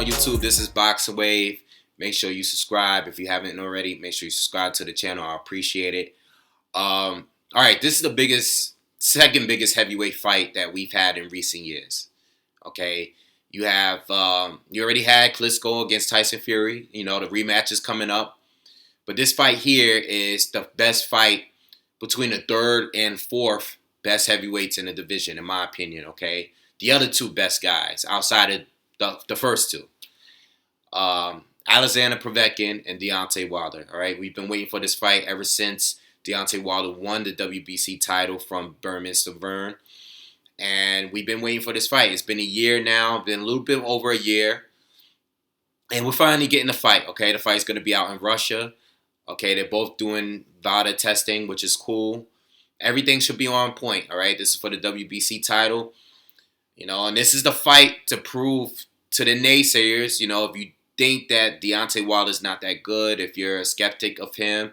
on YouTube. This is BoxingWave. Make sure you subscribe. If you haven't already, make sure you subscribe to the channel. I appreciate it. All right, this is the second biggest heavyweight fight that we've had in recent years. Okay, you already had Klitschko against Tyson Fury. You know, the rematch is coming up. But this fight here is the best fight between the third and fourth best heavyweights in the division, in my opinion, okay? The other two best guys outside of the first two. Alexander Povetkin and Deontay Wilder, all right? We've been waiting for this fight ever since Deontay Wilder won the WBC title from Stiverne. And we've been waiting for this fight. It's been a year now, been a little bit over a year. And we're finally getting the fight, okay? The fight's going to be out in Russia. Okay, they're both doing VADA testing, which is cool. Everything should be on point, all right? This is for the WBC title. You know, and this is the fight to prove to the naysayers, you know, if you think that Deontay Wilder's not that good, if you're a skeptic of him,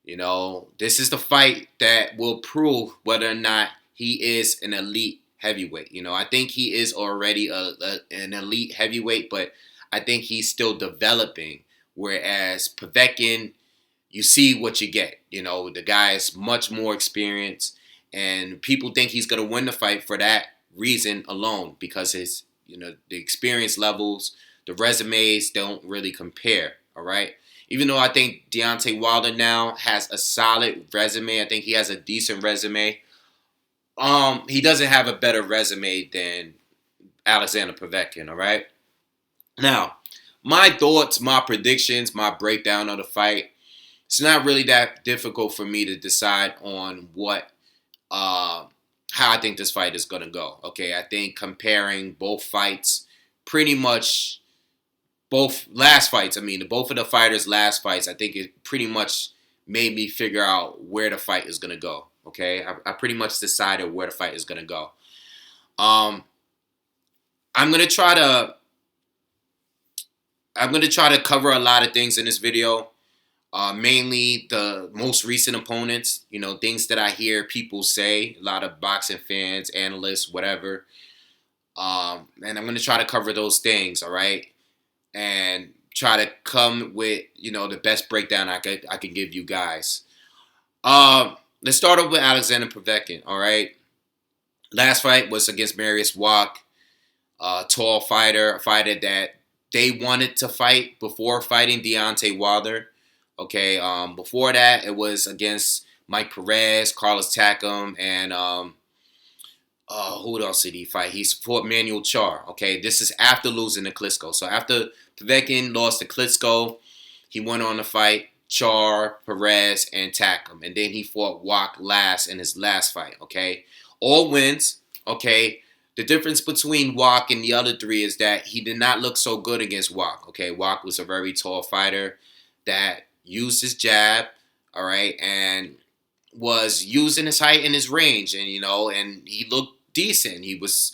you know, this is the fight that will prove whether or not he is an elite heavyweight. You know, I think he is already an elite heavyweight, but I think he's still developing, whereas Povetkin, you see what you get. You know, the guy is much more experienced, and people think he's going to win the fight for that reason alone, because his, you know, the experience levels, the resumes don't really compare, all right? Even though I think Deontay Wilder now has a solid resume, I think he has a decent resume, he doesn't have a better resume than Alexander Povetkin, all right? Now, my thoughts, my predictions, my breakdown of the fight, it's not really that difficult for me to decide on how I think this fight is going to go. Okay, I think comparing both fights, pretty much both last fights, both of the fighters' last fights, I think it pretty much made me figure out where the fight is going to go. Okay, I pretty much decided where the fight is going to go. I'm going to try to cover a lot of things in this video. Mainly the most recent opponents, you know, things that I hear people say, a lot of boxing fans, analysts, whatever. And I'm going to try to cover those things, all right? And try to come with, you know, the best breakdown I can give you guys. Let's start off with Alexander Povetkin, all right? Last fight was against Mariusz Wach, a tall fighter, a fighter that they wanted to fight before fighting Deontay Wilder. Okay, before that, it was against Mike Perez, Carlos Takam, and who else did he fight? He fought Manuel Char. Okay, this is after losing to Klitschko. So after Povetkin lost to Klitschko, he went on to fight Char, Perez, and Takam. And then he fought Wach last in his last fight, okay? All wins, okay? The difference between Wach and the other three is that he did not look so good against Wach, okay? Wach was a very tall fighter that used his jab, all right, and was using his height and his range, and, you know, and he looked decent. He was,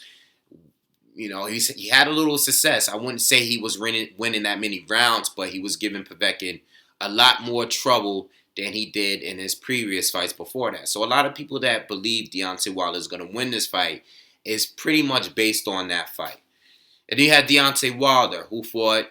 you know, he had a little success. I wouldn't say he was winning that many rounds, but he was giving Povetkin a lot more trouble than he did in his previous fights before that. So a lot of people that believe Deontay Wilder is going to win this fight is pretty much based on that fight. And he had Deontay Wilder, who fought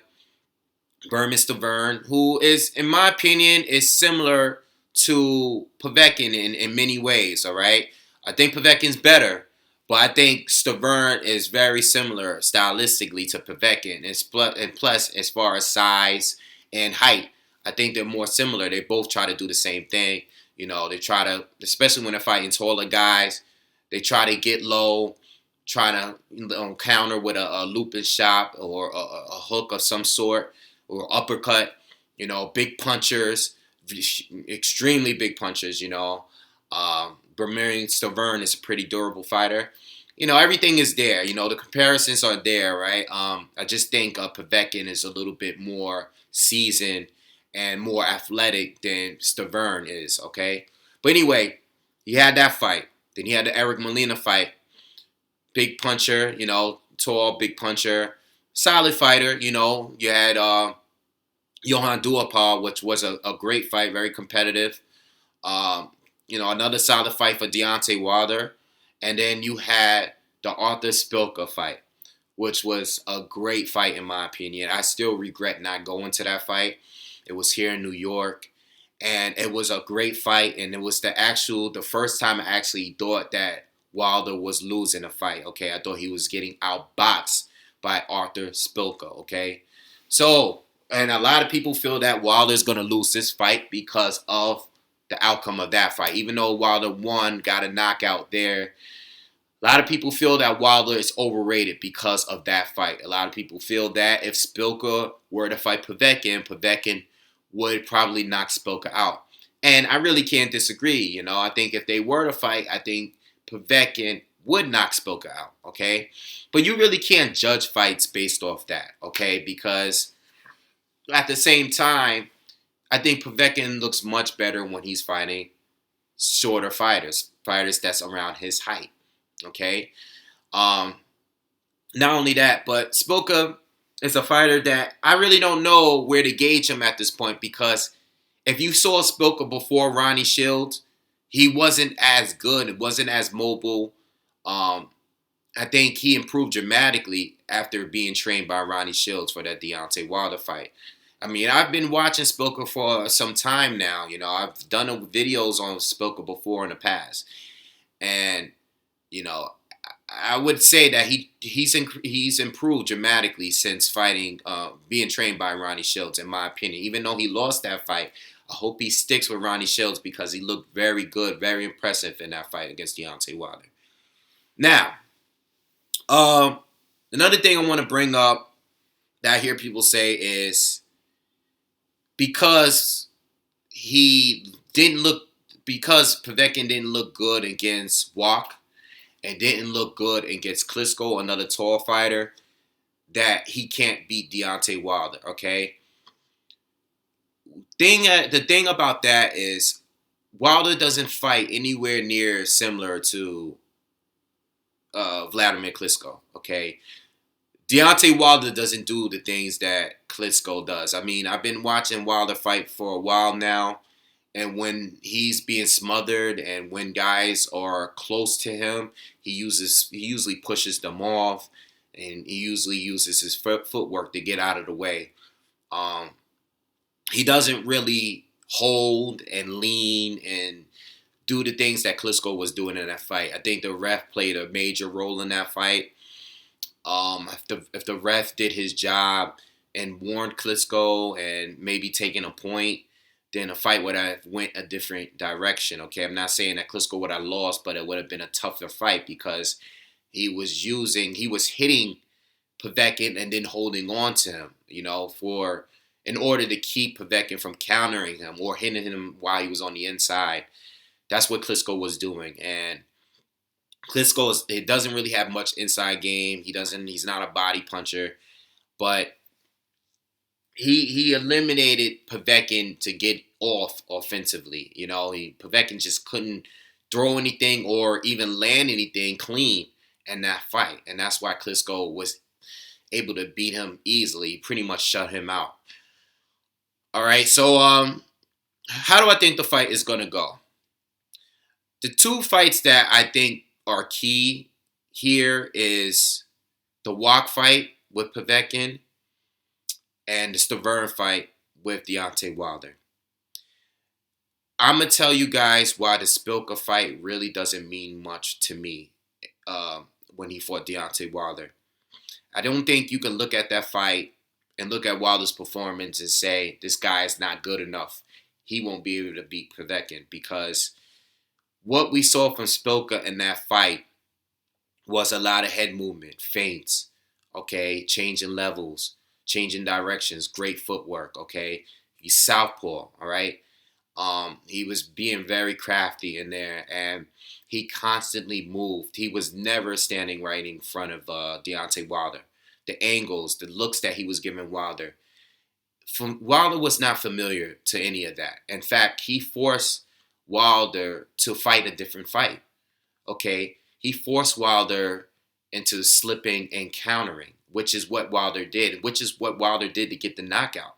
Stiverne, who is, in my opinion, is similar to Povetkin in many ways, all right? I think Povetkin's better, but I think Stiverne is very similar stylistically to Povetkin. And plus, as far as size and height, I think they're more similar. They both try to do the same thing. You know, they try to, especially when they're fighting taller guys, they try to get low, try to counter with a looping shot or a hook of some sort, or uppercut, you know, big punchers, extremely big punchers, you know. Stiverne is a pretty durable fighter. You know, everything is there. You know, the comparisons are there, right? I just think Povetkin is a little bit more seasoned and more athletic than Stiverne is, okay? But anyway, he had that fight. Then he had the Eric Molina fight. Big puncher, you know, tall, big puncher. Solid fighter, you know. You had Johan Duhaupas, which was a great fight, very competitive. You know, another solid fight for Deontay Wilder. And then you had the Arthur Spilka fight, which was a great fight in my opinion. I still regret not going to that fight. It was here in New York, and it was a great fight, and it was the first time I actually thought that Wilder was losing a fight, okay? I thought he was getting outboxed by Arthur Spilka, okay? So, and a lot of people feel that Wilder's going to lose this fight because of the outcome of that fight. Even though Wilder won, got a knockout there, a lot of people feel that Wilder is overrated because of that fight. A lot of people feel that if Spilka were to fight Povetkin, Povetkin would probably knock Spilka out. And I really can't disagree. You know, I think if they were to fight, I think Povetkin would knock Spilka out, okay? But you really can't judge fights based off that, okay? Because at the same time, I think Povetkin looks much better when he's fighting shorter fighters that's around his height, okay? Not only that, but Spilka is a fighter that I really don't know where to gauge him at this point, because if you saw Spilka before Ronnie Shields, he wasn't as good. It wasn't as mobile. I think he improved dramatically after being trained by Ronnie Shields for that Deontay Wilder fight. I mean, I've been watching Spilka for some time now. You know, I've done videos on Spilka before in the past. And, you know, I would say that he's improved dramatically since fighting, being trained by Ronnie Shields, in my opinion. Even though he lost that fight, I hope he sticks with Ronnie Shields because he looked very good, very impressive in that fight against Deontay Wilder. Now, another thing I want to bring up that I hear people say is because Povetkin didn't look good against Walk and didn't look good against Klitschko, another tall fighter, that he can't beat Deontay Wilder, okay? The thing about that is Wilder doesn't fight anywhere near similar to Vladimir Klitschko, okay? Deontay Wilder doesn't do the things that Klitschko does. I mean, I've been watching Wilder fight for a while now, and when he's being smothered and when guys are close to him, he usually pushes them off, and he usually uses his footwork to get out of the way. He doesn't really hold and lean and do the things that Klitschko was doing in that fight. I think the ref played a major role in that fight. If the ref did his job and warned Klitschko and maybe taken a point, then the fight would have went a different direction. Okay, I'm not saying that Klitschko would have lost, but it would have been a tougher fight because he was hitting Povetkin and then holding on to him, you know, in order to keep Povetkin from countering him or hitting him while he was on the inside. That's what Klitschko was doing, and Klitschko doesn't really have much inside game. He's not a body puncher, but he eliminated Povetkin to get off offensively. You know, Povetkin just couldn't throw anything or even land anything clean in that fight, and that's why Klitschko was able to beat him easily, pretty much shut him out. All right, so how do I think the fight is gonna go? The two fights that I think are key here is the Walk fight with Povetkin and the Stavern fight with Deontay Wilder. I'm going to tell you guys why the Spilka fight really doesn't mean much to me when he fought Deontay Wilder. I don't think you can look at that fight and look at Wilder's performance and say, this guy is not good enough. He won't be able to beat Povetkin, because what we saw from Spilka in that fight was a lot of head movement, feints, okay, changing levels, changing directions, great footwork, okay. He's southpaw, all right. He was being very crafty in there, and he constantly moved. He was never standing right in front of Deontay Wilder. The angles, the looks that he was giving Wilder. Wilder was not familiar to any of that. In fact, he forced Wilder to fight a different fight. Okay, he forced Wilder into slipping and countering, which is what Wilder did, to get the knockout.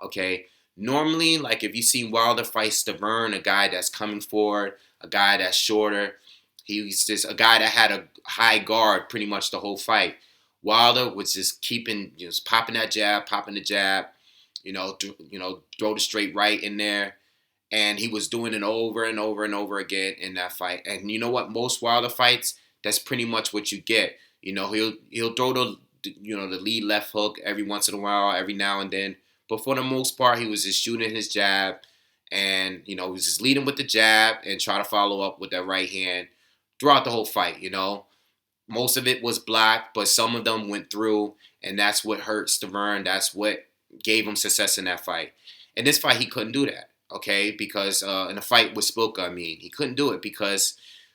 Okay, normally, like if you see Wilder fight Stavern, a guy that's coming forward, a guy that's shorter, he's just a guy that had a high guard pretty much the whole fight. Wilder was just keeping, just popping that jab, popping the jab, throw the straight right in there. And he was doing it over and over and over again in that fight. And you know what? Most Wilder fights, that's pretty much what you get. He'll throw the lead left hook every once in a while, every now and then. But for the most part, he was just shooting his jab, and he was just leading with the jab and try to follow up with that right hand throughout the whole fight. Most of it was blocked, but some of them went through, and that's what hurt Stavern. That's what gave him success in that fight. In this fight, he couldn't do that, okay? Because in the fight with Spilka, he couldn't do it because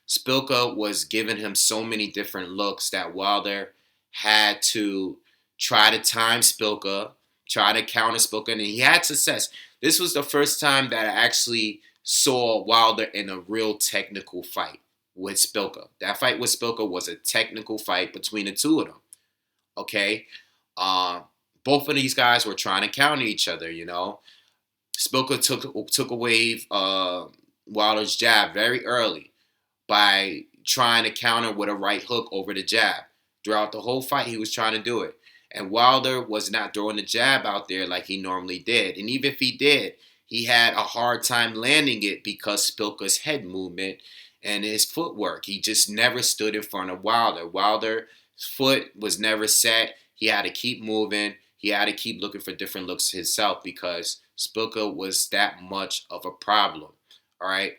Spilka was giving him so many different looks that Wilder had to try to time Spilka, try to counter Spilka, and he had success. This was the first time that I actually saw Wilder in a real technical fight with Spilka. That fight with Spilka was a technical fight between the two of them. Okay, both of these guys were trying to counter each other. Spilka took away Wilder's jab very early by trying to counter with a right hook over the jab. Throughout the whole fight, he was trying to do it. And Wilder was not throwing the jab out there like he normally did. And even if he did, he had a hard time landing it because Spilka's head movement and his footwork. He just never stood in front of Wilder. Wilder's foot was never set. He had to keep moving. He had to keep looking for different looks himself because Spilka was that much of a problem. All right.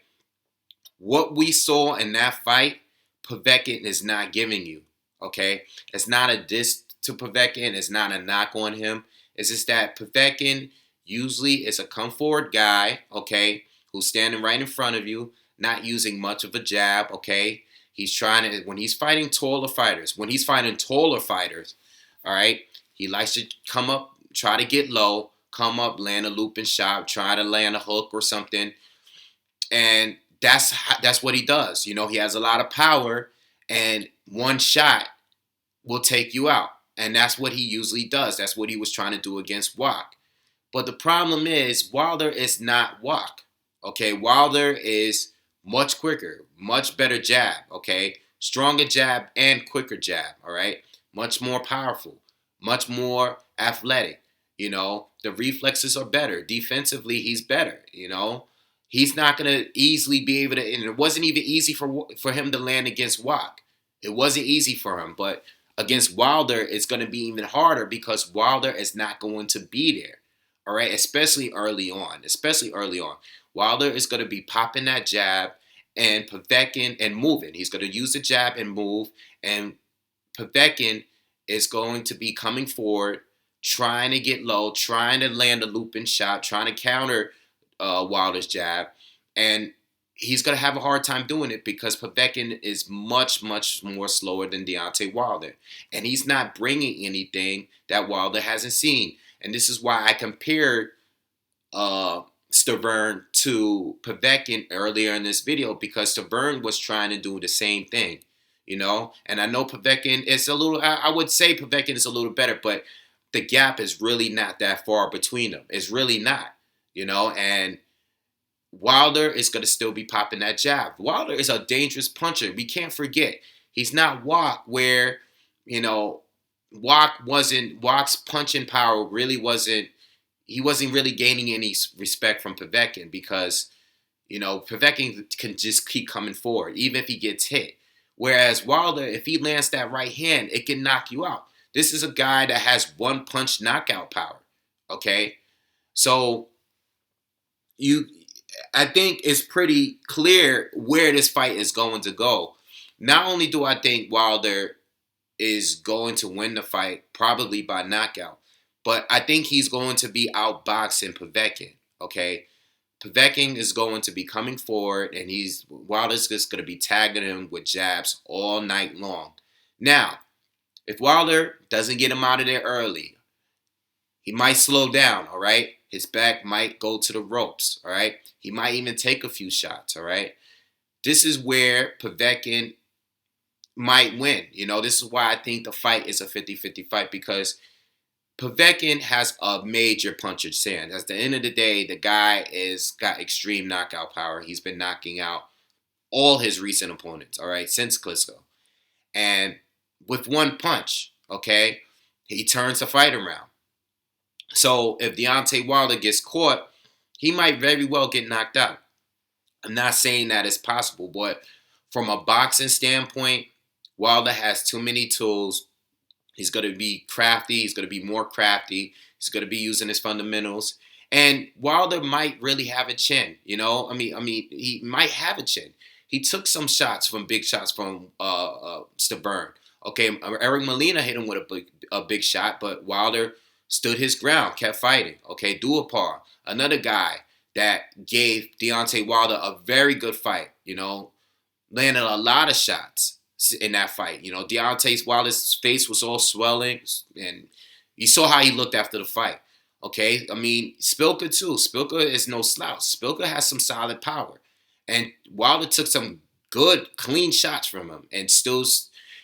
What we saw in that fight, Povetkin is not giving you. Okay. It's not a diss to Povetkin. It's not a knock on him. It's just that Povetkin usually is a come forward guy, okay, who's standing right in front of you, not using much of a jab, okay. He's trying to, when he's fighting taller fighters, all right, he likes to come up, try to get low, come up, land a looping shot, try to land a hook or something. And that's what he does. He has a lot of power, and one shot will take you out. And that's what he usually does. That's what he was trying to do against Wak. But the problem is, Wilder is not Wak. Okay, Wilder is much quicker, much better jab. Okay, stronger jab and quicker jab. All right, much more powerful, much more athletic. The reflexes are better. Defensively, he's better. He's not going to easily be able to, and it wasn't even easy for him to land against Wak. It wasn't easy for him, but against Wilder, it's going to be even harder because Wilder is not going to be there. All right, especially early on. Wilder is going to be popping that jab and Povetkin and moving. He's going to use the jab and move, and Povetkin is going to be coming forward, trying to get low, trying to land a looping shot, trying to counter Wilder's jab, and he's going to have a hard time doing it because Povetkin is much, much more slower than Deontay Wilder, and he's not bringing anything that Wilder hasn't seen. And this is why I compared Stavern to Povetkin earlier in this video, because Stavern was trying to do the same thing, And I know Povetkin is a little, I would say Povetkin is a little better, but the gap is really not that far between them. It's really not, and Wilder is going to still be popping that jab. Wilder is a dangerous puncher. We can't forget. He's not Wak where, Wak's punching power he wasn't really gaining any respect from Povetkin because, Povetkin can just keep coming forward, even if he gets hit. Whereas Wilder, if he lands that right hand, it can knock you out. This is a guy that has one punch knockout power, okay? So, I think it's pretty clear where this fight is going to go. Not only do I think Wilder is going to win the fight, probably by knockout, but I think he's going to be outboxing Povetkin, okay? Povetkin is going to be coming forward, and Wilder's just going to be tagging him with jabs all night long. Now, if Wilder doesn't get him out of there early, he might slow down, all right? His back might go to the ropes, all right? He might even take a few shots, all right? This is where Povetkin might win. This is why I think the fight is a 50-50 fight, because Povetkin has a major puncher's stand. At the end of the day, the guy is got extreme knockout power. He's been knocking out all his recent opponents, all right, since Klitschko. And with one punch, Okay, he turns the fight around. So if Deontay Wilder gets caught, he might very well get knocked out. I'm not saying that it's possible, but from a boxing standpoint, Wilder has too many tools. He's going to be crafty. He's going to be more crafty. He's going to be using his fundamentals. And Wilder might really have a chin. He might have a chin. He took some shots from big shots from Stavern. Okay, Eric Molina hit him with a big shot, but Wilder stood his ground, kept fighting. Okay, Duhapar, another guy that gave Deontay Wilder a very good fight. Landed a lot of shots in that fight. Deontay Wilder's face was all swelling, and you saw how he looked after the fight. Okay, Spilka too. Spilka is no slouch. Spilka has some solid power, and Wilder took some good, clean shots from him, and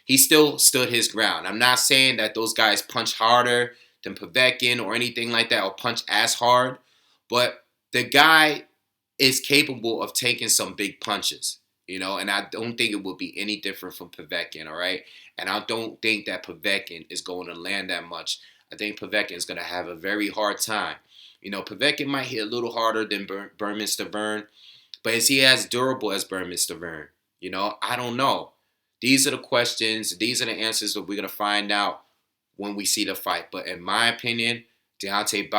he still stood his ground. I'm not saying that those guys punch harder than Povetkin or anything like that, or punch as hard, but the guy is capable of taking some big punches. And I don't think it will be any different from Povetkin, all right? And I don't think that Povetkin is going to land that much. I think Povetkin is going to have a very hard time. Povetkin might hit a little harder than Berman Stavern, but is he as durable as Berman Stavern? I don't know. These are the questions. These are the answers that we're going to find out when we see the fight. But in my opinion, Deontay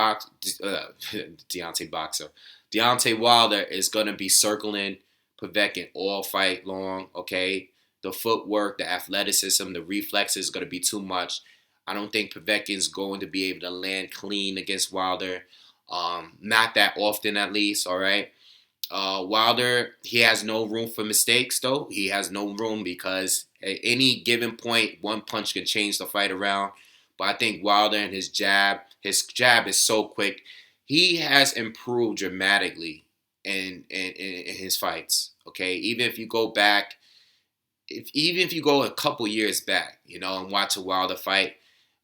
Wilder is going to be circling Povetkin all fight long, okay? The footwork, the athleticism, the reflexes is going to be too much. I don't think Povetkin's going to be able to land clean against Wilder. Not that often, at least, all right? Wilder, he has no room for mistakes, though. He has no room because at any given point, one punch can change the fight around. But I think Wilder and his jab is so quick. He has improved dramatically in his fights. Okay, even if you go back, even if you go a couple years back, and watch a Wilder fight,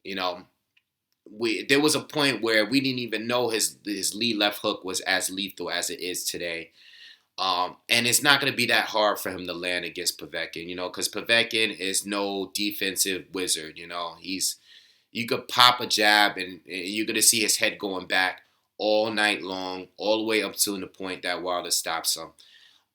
there was a point where we didn't even know his lead left hook was as lethal as it is today. And it's not going to be that hard for him to land against Povetkin, because Povetkin is no defensive wizard. You could pop a jab and you're going to see his head going back all night long, all the way up to the point that Wilder stops him.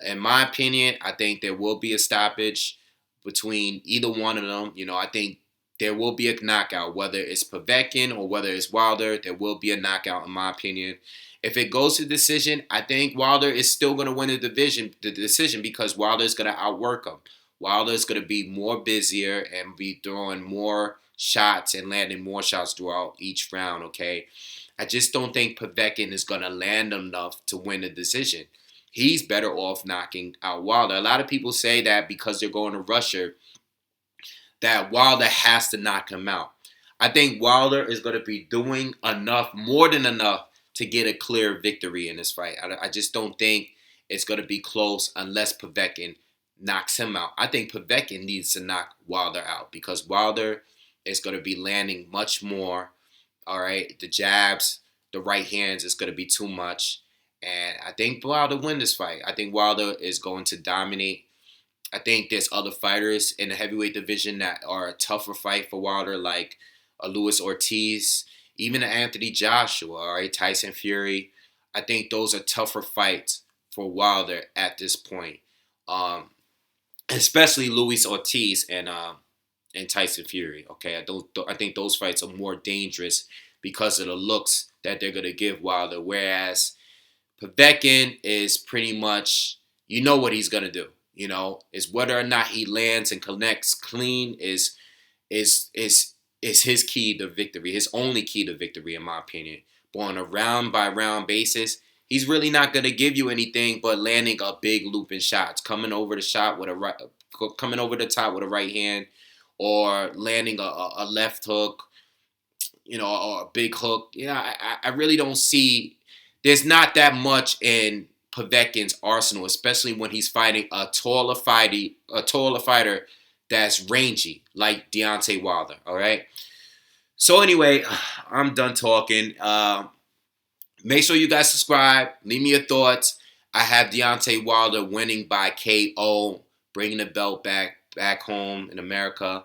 In my opinion, I think there will be a stoppage between either one of them. I think there will be a knockout, whether it's Povetkin or whether it's Wilder. There will be a knockout, in my opinion. If it goes to decision, I think Wilder is still going to win the decision because Wilder is going to outwork him. Wilder is going to be more busier and be throwing more shots and landing more shots throughout each round, okay? I just don't think Povetkin is going to land enough to win the decision. He's better off knocking out Wilder. A lot of people say that because they're going to Russia, that Wilder has to knock him out. I think Wilder is going to be doing enough, more than enough, to get a clear victory in this fight. I just don't think it's going to be close unless Povetkin knocks him out. I think Povetkin needs to knock Wilder out because Wilder is going to be landing much more. All right, the jabs, the right hands is going to be too much. And I think Wilder win this fight. I think Wilder is going to dominate. I think there's other fighters in the heavyweight division that are a tougher fight for Wilder, like Luis Ortiz, even Anthony Joshua, all right, Tyson Fury. I think those are tougher fights for Wilder at this point, especially Luis Ortiz and Tyson Fury. Okay, I think those fights are more dangerous because of the looks that they're gonna give Wilder. Whereas Povetkin is pretty much, what he's gonna do. Is whether or not he lands and connects clean is his key to victory, his only key to victory, in my opinion. But on a round by round basis, he's really not gonna give you anything but landing a big looping shots, coming over the top with a right hand, or landing a left hook, or a big hook. I really don't see. There's not that much in Povetkin's arsenal, especially when he's fighting a taller fighter that's rangy like Deontay Wilder. All right. So anyway, I'm done talking. Make sure you guys subscribe. Leave me your thoughts. I have Deontay Wilder winning by KO, bringing the belt back home in America.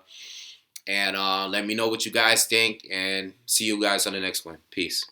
And let me know what you guys think. And see you guys on the next one. Peace.